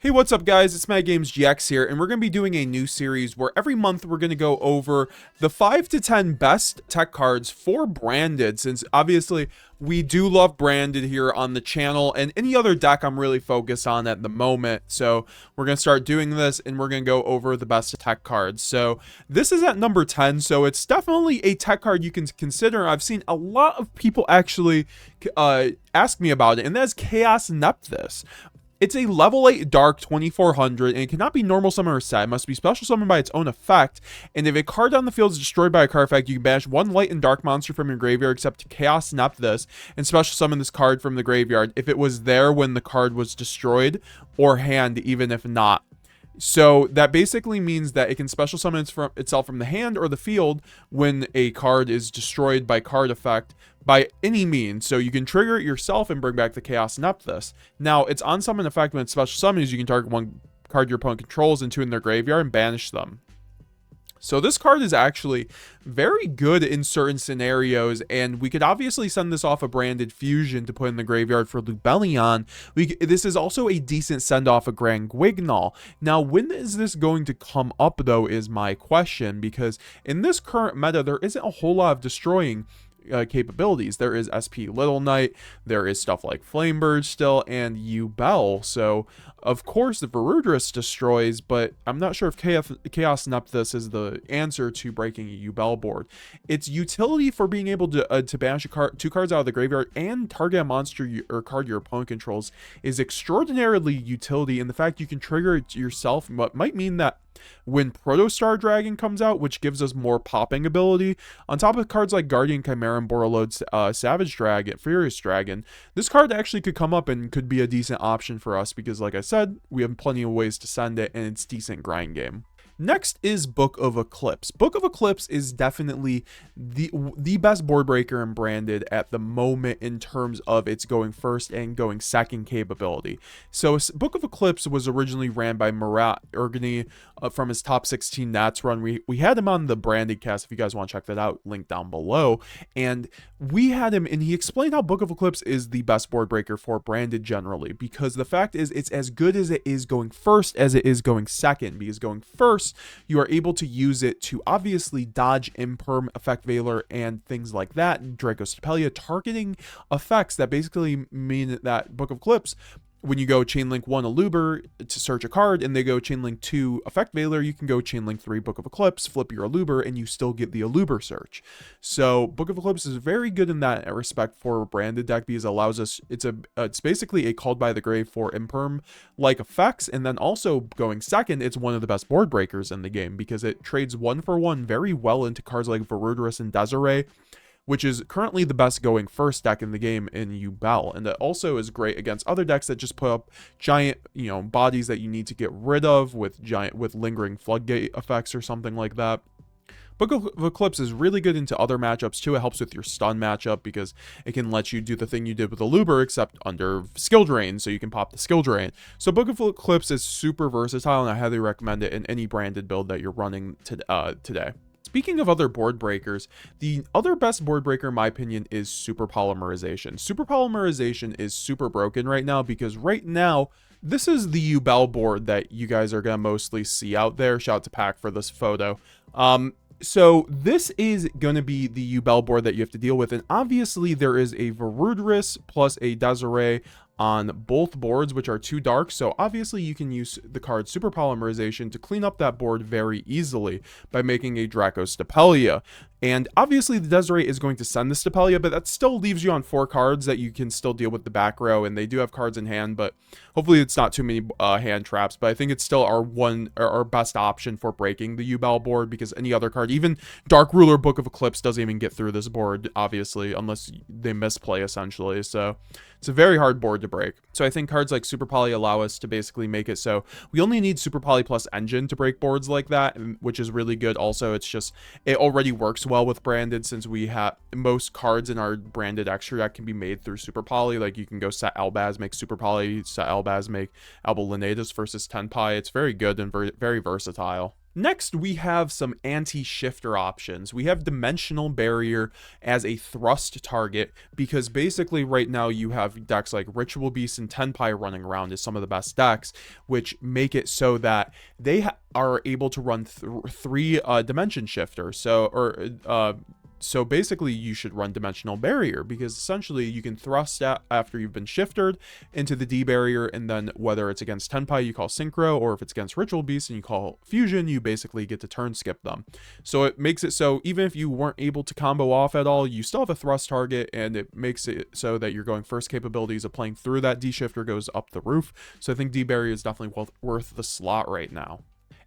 Hey, what's up guys? It's MetaGamesGX here, and we're going to be doing a new series where every month we're going to go over the 5 to 10 best tech cards for branded, since obviously we do love branded here on the channel, and any other deck I'm really focused on at the moment. So we're going to start doing this, and we're going to go over the best tech cards. So this is at number 10, so it's definitely a tech card you can consider. I've seen a lot of people actually ask me about it, and that's Chaos Nephthys. It's a level 8 dark 2400, and it cannot be normal summon or set. It must be special summoned by its own effect. And if a card on the field is destroyed by a card effect, you can banish one light and dark monster from your graveyard except Chaos Nephthys and special summon this card from the graveyard if it was there when the card was destroyed, or hand even if not. So that basically means that it can special summon itself from the hand or the field when a card is destroyed by card effect by any means. So you can trigger it yourself and bring back the Chaos Nephthys. Now, its on summon effect when it's special summons, you can target one card your opponent controls and two in their graveyard and banish them. So this card is actually very good in certain scenarios, and we could obviously send this off a branded fusion to put in the graveyard for Lubellion. This is also a decent send-off of Grand Guignol. Now, when is this going to come up, though, is my question, because in this current meta, there isn't a whole lot of destroying capabilities. There is SP Little Knight, there is stuff like Flamebird still, and Yubel. So of course the Varudris destroys, but I'm not sure if Chaos Nephthys is the answer to breaking a Yubel board. Its utility for being able to banish two cards out of the graveyard and target a monster or card your opponent controls is extraordinarily utility, and the fact you can trigger it yourself might mean that when Protostar Dragon comes out, which gives us more popping ability, on top of cards like Guardian Chimera and Borreload's Savage Dragon, Furious Dragon, this card actually could come up and could be a decent option for us because, like I said, we have plenty of ways to send it, and it's decent grind game. Next is Book of Eclipse. Book of Eclipse is definitely the best board breaker in branded at the moment in terms of its going first and going second capability. So Book of Eclipse was originally ran by Murat Ergani from his top 16 Nats run. We had him on the branded cast if you guys want to check that out, link down below. And we had him, and he explained how Book of Eclipse is the best board breaker for branded generally, because the fact is it's as good as it is going first as it is going second, because going first you are able to use it to obviously dodge Imperm, Effect Veiler, and things like that, Draco's Stapelia, targeting effects that basically mean that Book of Eclipse, when you go Chainlink 1 Aluber to search a card, and they go Chainlink 2 Effect Veiler, you can go Chainlink 3 Book of Eclipse, flip your Aluber, and you still get the Aluber search. So Book of Eclipse is very good in that respect for a branded deck, because it allows us, it's basically a Called by the Grave for Imperm like effects, and then also going second, it's one of the best board breakers in the game because it trades 1-for-1 very well into cards like Varudris and Desiree, which is currently the best going first deck in the game in Yubel. And it also is great against other decks that just put up giant, bodies that you need to get rid of with lingering floodgate effects or something like that. Book of Eclipse is really good into other matchups too. It helps with your stun matchup because it can let you do the thing you did with Aluber except under skill drain, so you can pop the skill drain. So Book of Eclipse is super versatile, and I highly recommend it in any branded build that you're running today. Speaking of other board breakers, the other best board breaker in my opinion is SuperPolymerization. SuperPolymerization is super broken right now because right now, this is the Yubel board that you guys are going to mostly see out there. Shout out to Pack for this photo. So this is going to be the Yubel board that you have to deal with, and obviously there is a Varudris plus a Desiree on both boards, which are too dark, so obviously you can use the card SuperPolymerization to clean up that board very easily by making a Draco's Stapelia. And obviously the Desiree is going to send the Stapelia, but that still leaves you on 4 cards that you can still deal with the back row, and they do have cards in hand, but hopefully it's not too many hand traps. But I think it's still our best option for breaking the Yubel board, because any other card, even Dark Ruler Book of Eclipse, doesn't even get through this board, obviously, unless they misplay essentially. So it's a very hard board to break. So I think cards like Super Poly allow us to basically make it so we only need Super Poly plus Engine to break boards like that, which is really good. Also, it already works well with branded, since we have most cards in our branded extra deck can be made through Super Poly. Like you can go set Albaz, make Super Poly, set Albaz, make Alba Lunatus versus Tenpai. It's very good and very versatile. Next, we have some anti-shifter options. We have Dimensional Barrier as a thrust target, because basically right now you have decks like Ritual Beast and Tenpai running around as some of the best decks, which make it so that they are able to run three dimension shifter. So basically you should run Dimensional Barrier, because essentially you can thrust after you've been shifted into the D barrier, and then whether it's against Tenpai you call Synchro, or if it's against Ritual Beast and you call Fusion, you basically get to turn skip them. So it makes it so even if you weren't able to combo off at all, you still have a thrust target, and it makes it so that you're going first capabilities of playing through that D shifter goes up the roof. So I think D barrier is definitely worth the slot right now.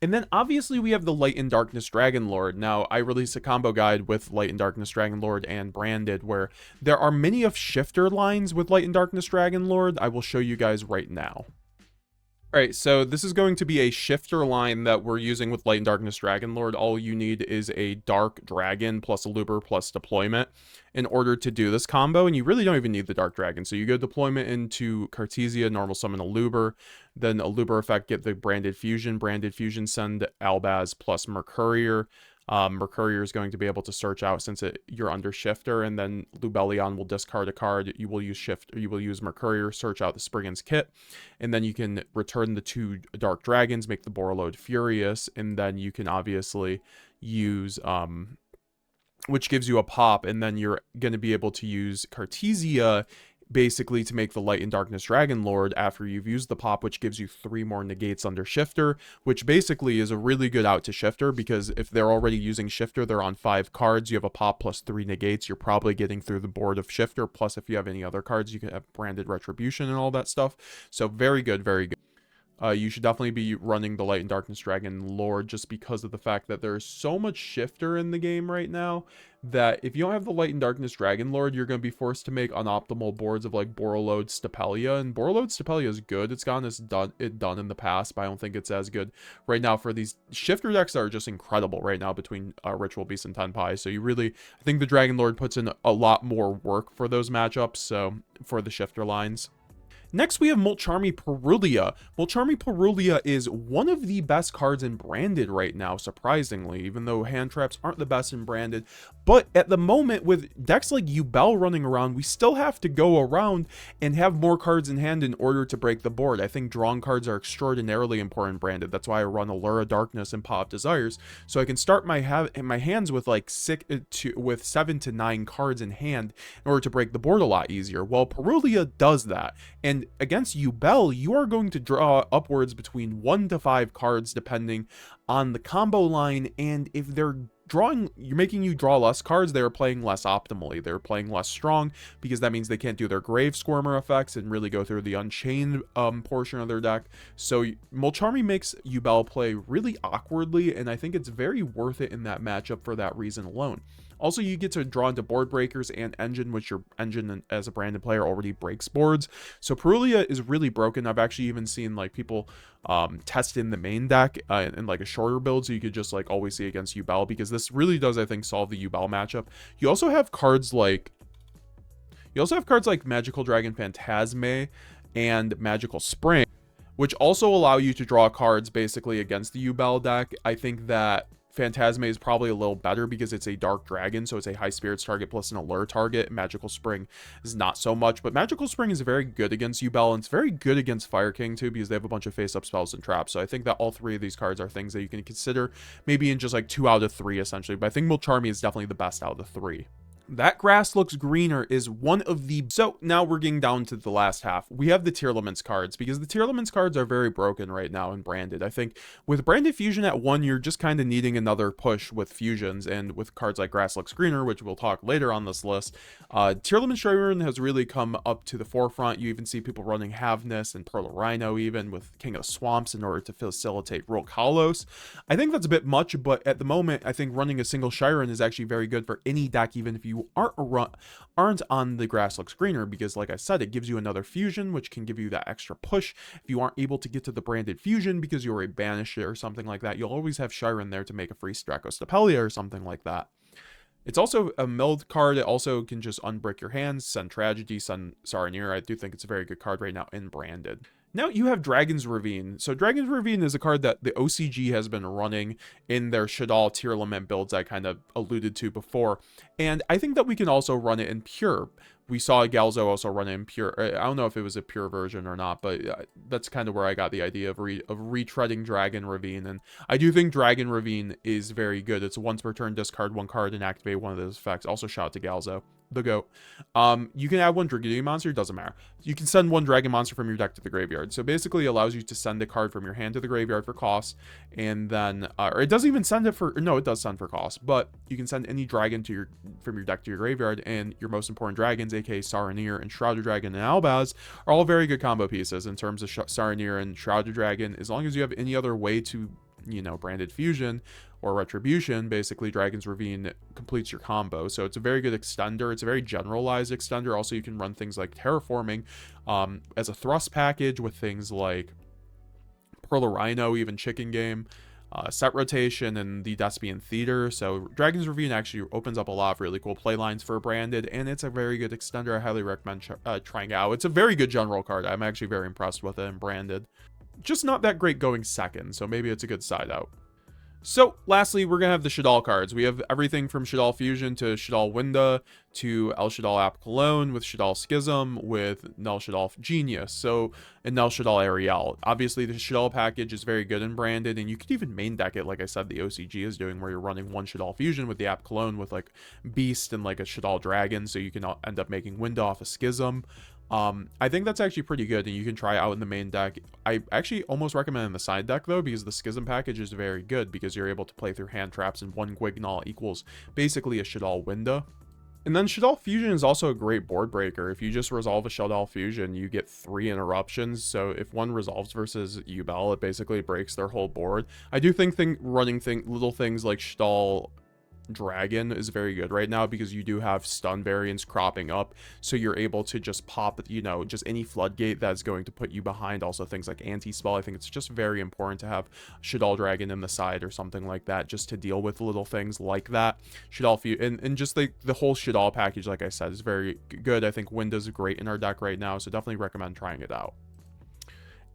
And then obviously we have the Light and Darkness Dragon Lord. Now, I released a combo guide with Light and Darkness Dragon Lord and Branded, where there are many of shifter lines with Light and Darkness Dragon Lord. I will show you guys right now. Alright, so this is going to be a shifter line that we're using with Light and Darkness Dragon Lord. All you need is a Dark Dragon plus a Looper plus deployment in order to do this combo, and you really don't even need the Dark Dragon. So you go deployment into Cartesia, normal summon a Looper, then a Looper effect, get the Branded Fusion send Albaz plus Mercurier. Mercurier is going to be able to search out since you're under shifter, and then Lubellion will discard a card. You will use Mercurier, search out the Spriggan's Kit, and then you can return the two Dark Dragons, make the Borreload furious, and then you can obviously use which gives you a pop, and then you're going to be able to use Cartesia basically to make the Light and Darkness Dragon Lord after you've used the pop, which gives you 3 more negates under shifter, which basically is a really good out to shifter, because if they're already using shifter, they're on 5 cards, you have a pop plus 3 negates, you're probably getting through the board of shifter, plus if you have any other cards, you can have Branded Retribution and all that stuff. So very good, very good. You should definitely be running the Light and Darkness Dragon Lord, just because of the fact that there's so much shifter in the game right now that if you don't have the Light and Darkness Dragon Lord, you're going to be forced to make unoptimal boards of like Borreload Stapelia. And Borreload Stapelia is good. It's gotten it done in the past, but I don't think it's as good right now for these shifter decks that are just incredible right now between Ritual Beast and Tenpai. So I think the Dragon Lord puts in a lot more work for those matchups, so for the shifter lines. Next, we have Mulchi Peru. Mulchi Peru is one of the best cards in Branded right now, surprisingly, even though hand traps aren't the best in Branded. But at the moment, with decks like Yubel running around, we still have to go around and have more cards in hand in order to break the board. I think drawing cards are extraordinarily important in Branded. That's why I run Allura Darkness and Paw of Desires, so I can start my hands with like 7 to 9 cards in hand in order to break the board a lot easier. Well, Peru does that, and against Yubel, you are going to draw upwards between 1 to 5 cards depending on the combo line, and if they're making you draw less cards, they are playing less optimally. They're playing less strong, because that means they can't do their Grave Squirmer effects and really go through the Unchained portion of their deck. So Mulchi makes Yubel play really awkwardly, and I think it's very worth it in that matchup for that reason alone. Also, you get to draw into Board Breakers and Engine, which your Engine as a Branded player already breaks boards. So Peru is really broken. I've actually even seen like people test in the main deck in like a shorter build, so you could just like always see against Yubel, because this really does, I think, solve the Yubel matchup. You also have cards like Magical Dragon Phantasme and Magical Spring, which also allow you to draw cards basically against the Yubel deck. I think that Phantasme is probably a little better because it's a Dark Dragon, so it's a High Spirits target plus an Allure target. Magical Spring is not so much, but Magical Spring is very good against Yubel, and it's very good against Fire King too, because they have a bunch of face-up spells and traps. So I think that all 3 of these cards are things that you can consider maybe in just like 2 out of 3 essentially, but I think Mulchi is definitely the best out of the 3. That Grass Looks Greener is one of the... So now we're getting down to the last half. We have the Tearlaments cards, because the Tearlaments cards are very broken right now in Branded. I think with Branded Fusion at 1, you're just kind of needing another push with fusions, and with cards like Grass Looks Greener, which we'll talk later on this list, Tearlament Shrine has really come up to the forefront. You even see people running Havness and Pearl Rhino even with King of Swamps in order to facilitate Rogue Hollows. I think that's a bit much, but at the moment, I think running a single Shyren is actually very good for any deck, even if you aren't on the Grass Looks Greener, because like I said, it gives you another fusion, which can give you that extra push. If you aren't able to get to the Branded Fusion because you're a Banisher or something like that, you'll always have Shyren there to make a free Stapelia or something like that. It's also a milled card. It also can just unbrick your hands, send Tragedy, send Saranir. I do think it's a very good card right now in Branded. Now you have Dragon's Ravine. So Dragon's Ravine is a card that the OCG has been running in their Shadal Tearlament builds I kind of alluded to before. And I think that we can also run it in pure. We saw Galzo also run it in pure. I don't know if it was a pure version or not, but that's kind of where I got the idea of retreading Dragon Ravine. And I do think Dragon Ravine is very good. It's once per turn, discard one card and activate one of those effects. Also shout out to Galzo, the GOAT. You can add one Dragon monster, doesn't matter. You can send one Dragon monster from your deck to the graveyard. So basically it allows you to send a card from your hand to the graveyard for cost, and then, or it doesn't even send it for, no, it does send for cost, but you can send any dragon from your deck to your graveyard, and your most important dragons, aka Saronir and Shrouded Dragon and Albaz, are all very good combo pieces in terms of Saronir and Shrouded Dragon. As long as you have any other way to, you know, branded fusion or retribution, basically Dragon's Ravine completes your combo. So it's a very good extender. It's a very generalized extender. Also, you can run things like terraforming as a thrust package with things like Pearl Rhino, even Chicken Game, set rotation, and the DESPIA Theater. So Dragon's Ravine actually opens up a lot of really cool playlines for branded, and it's a very good extender. I highly recommend trying out. It's a very good general card. I'm actually very impressed with it in branded. Just not that great going second, so maybe it's a good side out. So lastly, we're going to have the Shadal cards. We have everything from Shadal Fusion to Shadal Winda to El Shadal App Cologne with Shadal Schism with Nel Shadal Genius. So, and Nel Shadal Ariel. Obviously, the Shadal package is very good and branded, and you could even main deck it, like I said, the OCG is doing, where you're running one Shadal Fusion with the App Cologne with like Beast and like a Shadal Dragon, so you can end up making Winda off a Schism. I think that's actually pretty good, and you can try out in the main deck. I actually almost recommend in the side deck though, because the Schism package is very good because you're able to play through hand traps, and one Guignol equals basically a Shadal Winda. And then Shadal Fusion is also a great board breaker. If you just resolve a Shadal Fusion, you get 3 interruptions. So if one resolves versus Yubel, it basically breaks their whole board. I do think running little things like Shadal Dragon is very good right now because you do have stun variants cropping up, so you're able to just pop, you know, just any floodgate that's going to put you behind. Also things like anti-spell. I think it's just very important to have Shadal Dragon in the side or something like that, just to deal with little things like that. And just the whole Shadal package, like I said, is very good. I think Winda's great in our deck right now, so definitely recommend trying it out.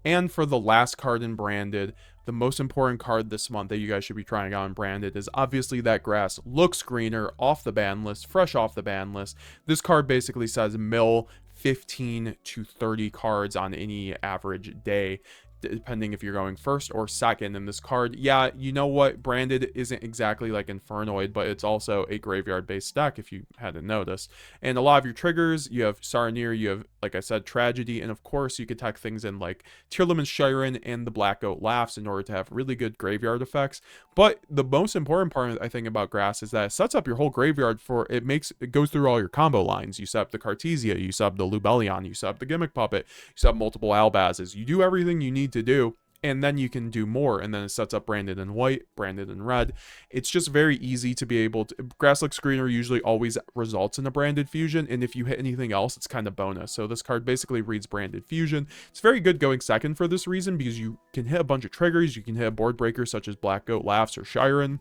And for the last card in branded, the most important card this month that you guys should be trying out in branded is obviously that Grass Looks Greener off the ban list, fresh off the ban list. This card basically says mill 15 to 30 cards on any average day, depending if you're going first or second. And this card, yeah, you know what, branded isn't exactly like Infernoid, but it's also a graveyard based deck if you hadn't noticed. And a lot of your triggers, you have Saronir, you have, like I said, Tragedy, and of course you could tech things in like Tearlament's Shiren and the Black Goat Laughs in order to have really good graveyard effects. But the most important part, I think, about Grass is that it sets up your whole graveyard for, it goes through all your combo lines. You set up the Cartesia, you set up the Lubellion, you set up the Gimmick Puppet, you set up multiple Albazes, you do everything you need to do, and then you can do more, and then it sets up branded in white, branded in red. It's just very easy to be able to. Grass Looks Greener usually always results in a branded fusion, and if you hit anything else, it's kind of bonus. So this card basically reads branded fusion. It's very good going second for this reason, because you can hit a bunch of triggers, you can hit a board breaker such as Black Goat Laughs or Shiren,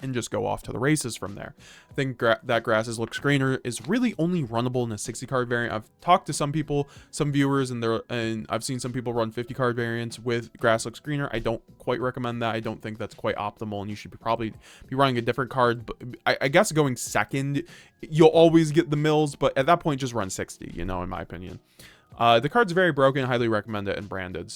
and just go off to the races from there. I think that Grass Looks Greener is really only runnable in a 60 card variant. I've talked to some people, some viewers, and I've seen some people run 50 card variants with Grass Looks Greener. I don't quite recommend that. I don't think that's quite optimal, and you should probably be running a different card. But I guess going second, you'll always get the mills, but at that point, just run 60, you know, in my opinion. The card's very broken. I highly recommend it in branded.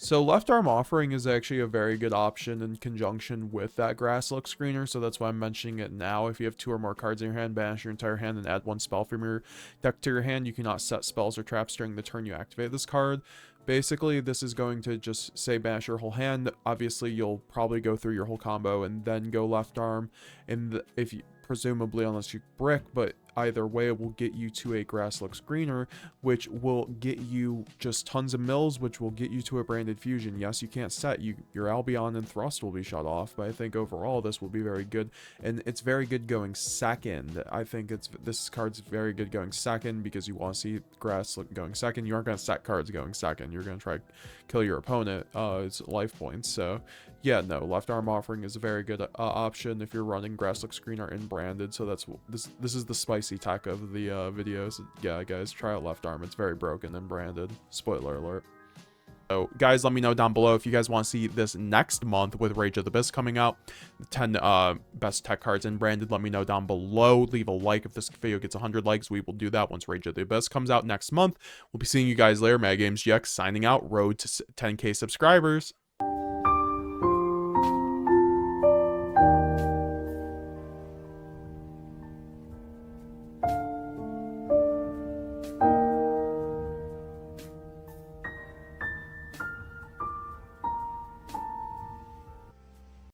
So Left Arm Offering is actually a very good option in conjunction with that Grass Looks Greener, so that's why I'm mentioning it now. If you have 2 or more cards in your hand, banish your entire hand and add 1 spell from your deck to your hand. You cannot set spells or traps during the turn you activate this card. Basically, this is going to just say banish your whole hand. Obviously, you'll probably go through your whole combo and then go left arm, and if you presumably, unless you brick, but either way, it will get you to a Grass Looks Greener, which will get you just tons of mills, which will get you to a branded fusion. Yes, you can't set, your Albion and Thrust will be shut off, but I think overall this will be very good, and it's very good going second. I think this card's very good going second because you want to see Grass going second. You aren't going to set cards going second. You're going to try to kill your opponent. It's life points. So yeah, no, Left Arm Offering is a very good option if you're running Grass Looks Greener in branded. So this is the spicy spicy tech of the videos. Yeah, guys, try out left arm. It's very broken and branded. Spoiler alert. So, guys, let me know down below if you guys want to see this next month with Rage of the Abyss coming out. 10 best tech cards in branded. Let me know down below. Leave a like if this video gets 100 likes. We will do that once Rage of the Abyss comes out next month. We'll be seeing you guys later. MetaGamesGX signing out. Road to 10K subscribers.